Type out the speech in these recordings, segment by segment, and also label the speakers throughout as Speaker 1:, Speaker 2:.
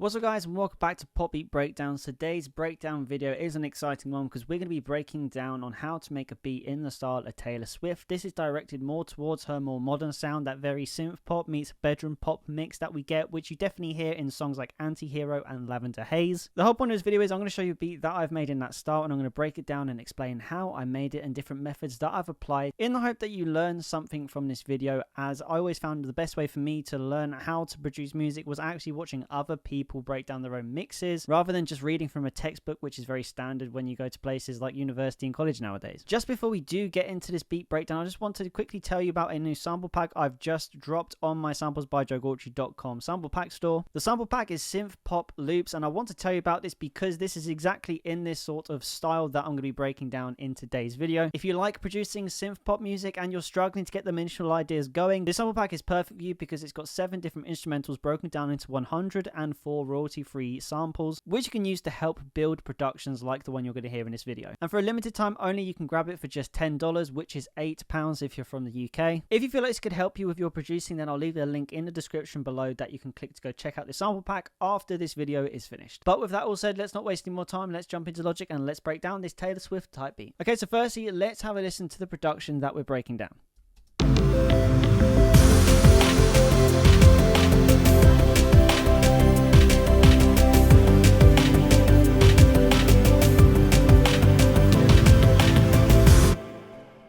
Speaker 1: What's up guys, and welcome back to Pop Beat Breakdowns. Today's breakdown video is an exciting one because we're going to be breaking down on how to make a beat in the style of Taylor Swift. This is directed more towards her more modern sound, that very synth pop meets bedroom pop mix that we get, which you definitely hear in songs like Anti-Hero and Lavender Haze. The whole point of this video is I'm going to show you a beat that I've made in that style, and I'm going to break it down and explain how I made it and different methods that I've applied in the hope that you learn something from this video, as I always found the best way for me to learn how to produce music was actually watching other people break down their own mixes rather than just reading from a textbook, which is very standard when you go to places like university and college nowadays. Just before we do get into this beat breakdown, I just wanted to quickly tell you about a new sample pack I've just dropped on my samplesbyjoegortry.com sample pack store. The sample pack is synth pop loops, and I want to tell you about this because this is exactly in this sort of style that I'm going to be breaking down in today's video. If you like producing synth pop music and you're struggling to get the initial ideas going, this sample pack is perfect for you because it's got 7 different instrumentals broken down into 104 royalty-free samples, which you can use to help build productions like the one you're going to hear in this video. And for a limited time only, you can grab it for just $10, which is £8 if you're from the UK. If you feel like this could help you with your producing, then I'll leave a link in the description below that you can click to go check out the sample pack after this video is finished. But with that all said, let's not waste any more time. Let's jump into Logic and let's break down this Taylor Swift type beat. Okay, so firstly, let's have a listen to the production that we're breaking down.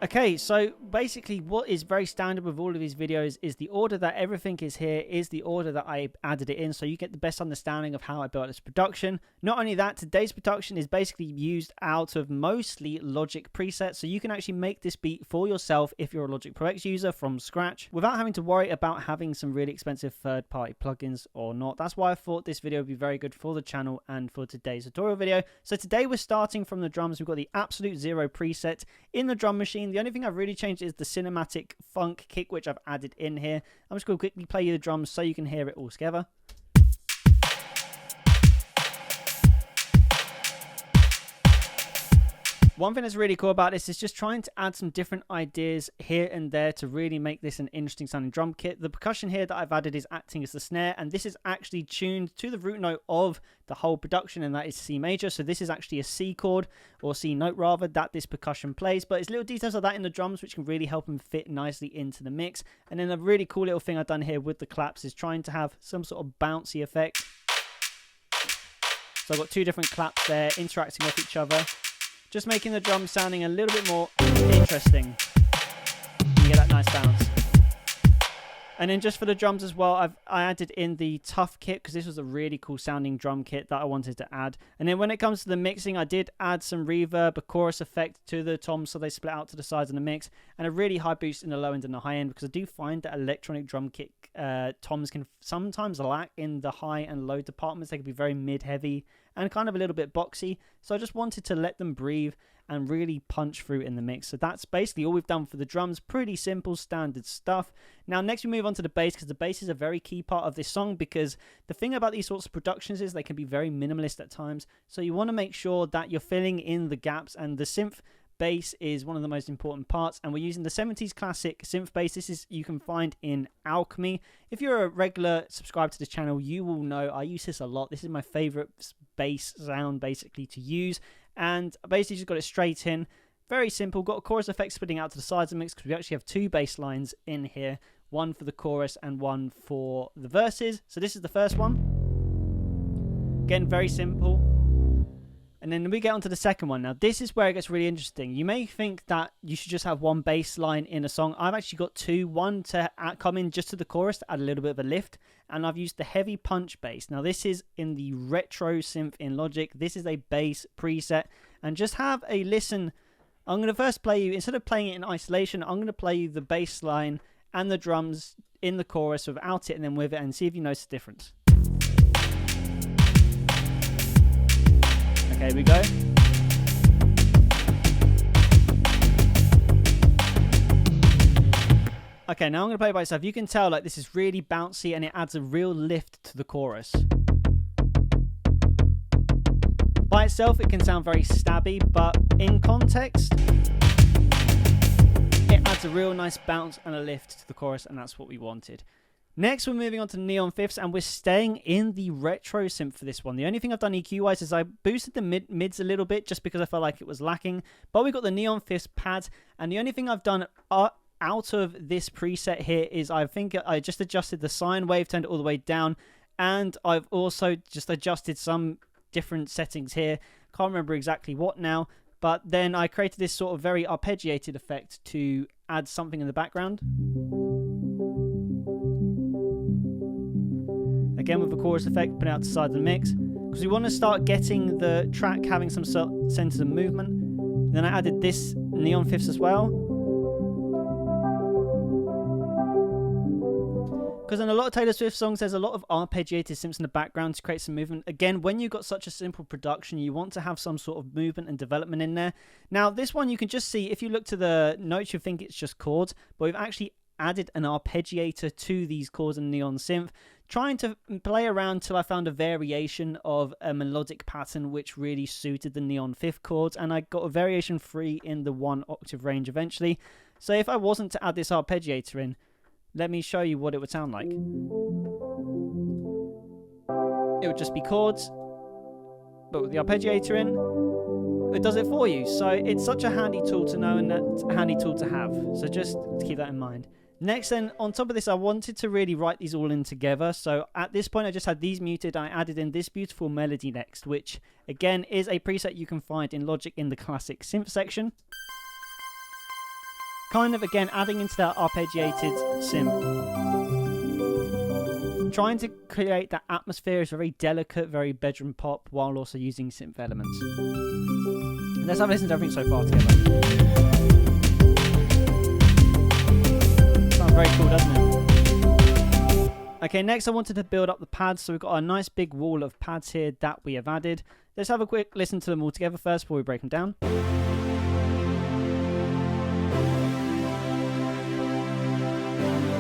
Speaker 1: Okay, so basically what is very standard with all of these videos is the order that everything is here is the order that I added it in, so you get the best understanding of how I built this production. Not only that, today's production is basically used out of mostly Logic presets, so you can actually make this beat for yourself if you're a Logic Pro X user from scratch without having to worry about having some really expensive third-party plugins or not. That's why I thought this video would be very good for the channel and for today's tutorial video. So today we're starting from the drums. We've got the Absolute Zero preset in the drum machine. The only thing I've really changed is the cinematic funk kick, which I've added in here. I'm just going to quickly play you the drums so you can hear it all together. One thing that's really cool about this is just trying to add some different ideas here and there to really make this an interesting sounding drum kit. The percussion here that I've added is acting as the snare, and this is actually tuned to the root note of the whole production, and that is C major. So this is actually a C chord, or C note rather, that this percussion plays. But it's little details like that in the drums which can really help them fit nicely into the mix. And then a really cool little thing I've done here with the claps is trying to have some sort of bouncy effect. So I've got 2 different claps there interacting with each other, just making the drums sounding a little bit more interesting. You get that nice bounce. And then just for the drums as well, I added in the Tough kit because this was a really cool sounding drum kit that I wanted to add. And then when it comes to the mixing, I did add some reverb, a chorus effect to the toms so they split out to the sides of the mix, and a really high boost in the low end and the high end, because I do find that electronic drum kit toms can sometimes lack in the high and low departments. They can be very mid-heavy and kind of a little bit boxy. So I just wanted to let them breathe and really punch through in the mix. So that's basically all we've done for the drums. Pretty simple, standard stuff. Now, next we move on to the bass, because the bass is a very key part of this song, because the thing about these sorts of productions is they can be very minimalist at times. So you want to make sure that you're filling in the gaps, and the synth bass is one of the most important parts, and we're using the 70s classic synth bass. This is you can find in Alchemy. If you're a regular subscriber to this channel, you will know I use this a lot. This is my favorite bass sound basically to use, and I basically just got it straight in. Very simple. Got a chorus effect splitting out to the sides of the mix because we actually have 2 bass lines in here, one for the chorus and one for the verses. So this is the first one. Again, very simple. And then we get on to the second one. Now, this is where it gets really interesting. You may think that you should just have 1 bass line in a song. I've actually got 2. One to come in just to the chorus to add a little bit of a lift. And I've used the heavy punch bass. Now, this is in the retro synth in Logic. This is a bass preset. And just have a listen. I'm going to first play you, instead of playing it in isolation, I'm going to play you the bass line and the drums in the chorus without it and then with it, and see if you notice the difference. Okay, we go. Okay, now I'm going to play it by itself. You can tell like this is really bouncy and it adds a real lift to the chorus. By itself, it can sound very stabby, but in context, it adds a real nice bounce and a lift to the chorus, and that's what we wanted. Next, we're moving on to neon fifths, and we're staying in the retro synth for this one. The only thing I've done EQ-wise is I boosted the mids a little bit just because I felt like it was lacking. But we got the neon fifths pads, and the only thing I've done out of this preset here is I think I just adjusted the sine wave, turned it all the way down, and I've also just adjusted some different settings here. Can't remember exactly what now, but then I created this sort of very arpeggiated effect to add something in the background. Again with a chorus effect, put it out to the side of the mix, because we want to start getting the track having some sense of movement. Then I added this neon fifths as well, because in a lot of Taylor Swift songs there's a lot of arpeggiated synths in the background to create some movement. Again, when you've got such a simple production, you want to have some sort of movement and development in there. Now this one you can just see, if you look to the notes you think it's just chords, but we've actually added an arpeggiator to these chords in neon synth, trying to play around till I found a variation of a melodic pattern which really suited the neon fifth chords, and I got a variation 3 in the 1 octave range eventually. So if I wasn't to add this arpeggiator in, let me show you what it would sound like. It would just be chords, but with the arpeggiator in, it does it for you. So it's such a handy tool to know and a handy tool to have. So just keep that in mind. Next then, on top of this, I wanted to really write these all in together. So at this point, I just had these muted. I added in this beautiful melody next, which again is a preset you can find in Logic in the classic synth section. Kind of again adding into that arpeggiated synth. Trying to create that atmosphere is very delicate, very bedroom pop, while also using synth elements. Let's have a listen to everything so far together. Very cool, doesn't it? Okay, next I wanted to build up the pads, so we've got a nice big wall of pads here that we have added. Let's have a quick listen to them all together first before we break them down.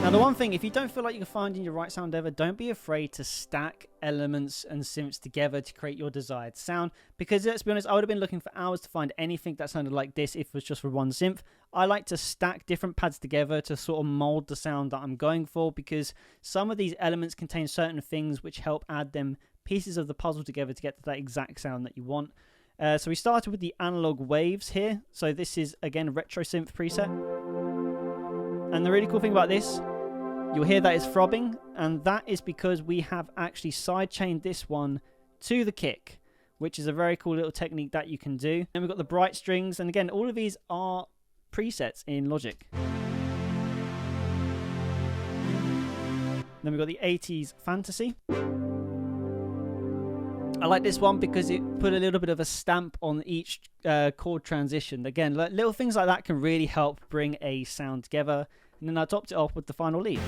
Speaker 1: Now the one thing, if you don't feel like you're finding your right sound ever, don't be afraid to stack elements and synths together to create your desired sound, because let's be honest, I would have been looking for hours to find anything that sounded like this if it was just for one synth. I like to stack different pads together to sort of mold the sound that I'm going for, because some of these elements contain certain things which help add them pieces of the puzzle together to get to that exact sound that you want. So we started with the analog waves here. So this is again a retro synth preset. And the really cool thing about this, you'll hear that it's throbbing, and that is because we have actually sidechained this one to the kick, which is a very cool little technique that you can do. And we've got the bright strings, and again, all of these are presets in Logic. Then we've got the 80s fantasy. I like this one because it put a little bit of a stamp on each chord transition. Again, little things like that can really help bring a sound together. And then I topped it off with the final lead.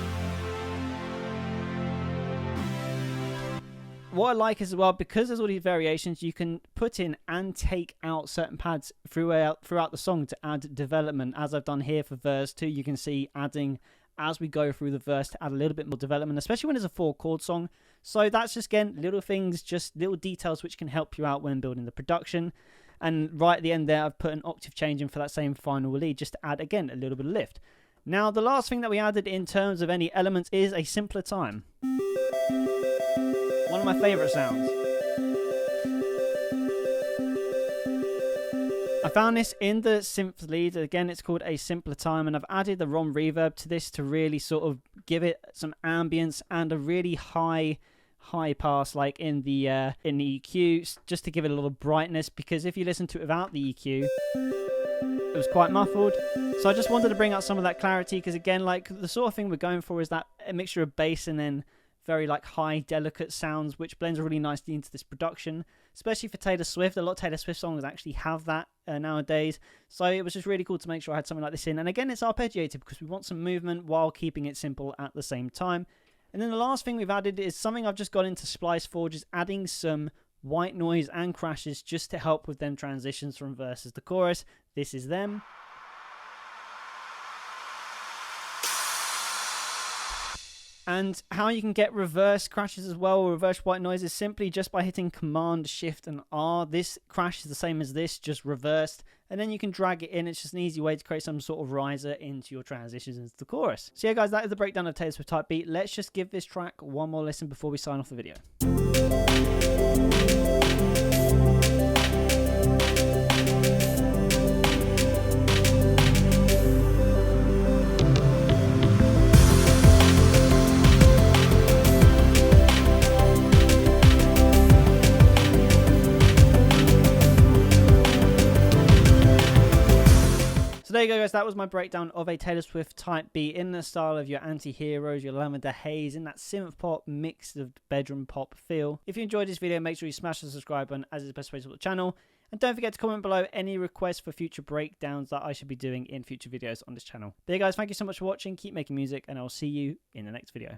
Speaker 1: What I like as well, because there's all these variations, you can put in and take out certain pads throughout the song to add development. As I've done here for verse 2, you can see adding as we go through the verse to add a little bit more development, especially when it's a 4-chord song. So that's just, again, little things, just little details which can help you out when building the production. And right at the end there, I've put an octave change in for that same final lead, just to add, again, a little bit of lift. Now, the last thing that we added in terms of any elements is a simpler time. One of my favourite sounds. I found this in the synth lead. Again, it's called a simpler time, and I've added the ROM reverb to this to really sort of give it some ambience and a really high pass, like in the EQ, just to give it a little brightness, because if you listen to it without the EQ, it was quite muffled. So I just wanted to bring out some of that clarity, because again, like the sort of thing we're going for is that a mixture of bass and then very like high delicate sounds, which blends really nicely into this production, especially for Taylor Swift. A lot of Taylor Swift songs actually have that nowadays, so it was just really cool to make sure I had something like this in. And again, it's arpeggiated because we want some movement while keeping it simple at the same time. And then the last thing we've added is something I've just got into Splice Forge, is adding some white noise and crashes just to help with them transitions from verses to chorus. This is them. And how you can get reverse crashes as well, or reverse white noise, is simply just by hitting Command, Shift, and R. This crash is the same as this, just reversed. And then you can drag it in. It's just an easy way to create some sort of riser into your transitions into the chorus. So yeah, guys, that is the breakdown of Taylor Swift Type Beat. Let's just give this track one more listen before we sign off the video. So there you go, guys. That was my breakdown of a Taylor Swift Type Beat in the style of your Anti-Heroes, your Lavender Haze, in that synth pop mixed of bedroom pop feel. If you enjoyed this video, make sure you smash the subscribe button, as is the best way to support the channel. And don't forget to comment below any requests for future breakdowns that I should be doing in future videos on this channel. There you guys, thank you so much for watching. Keep making music, and I'll see you in the next video.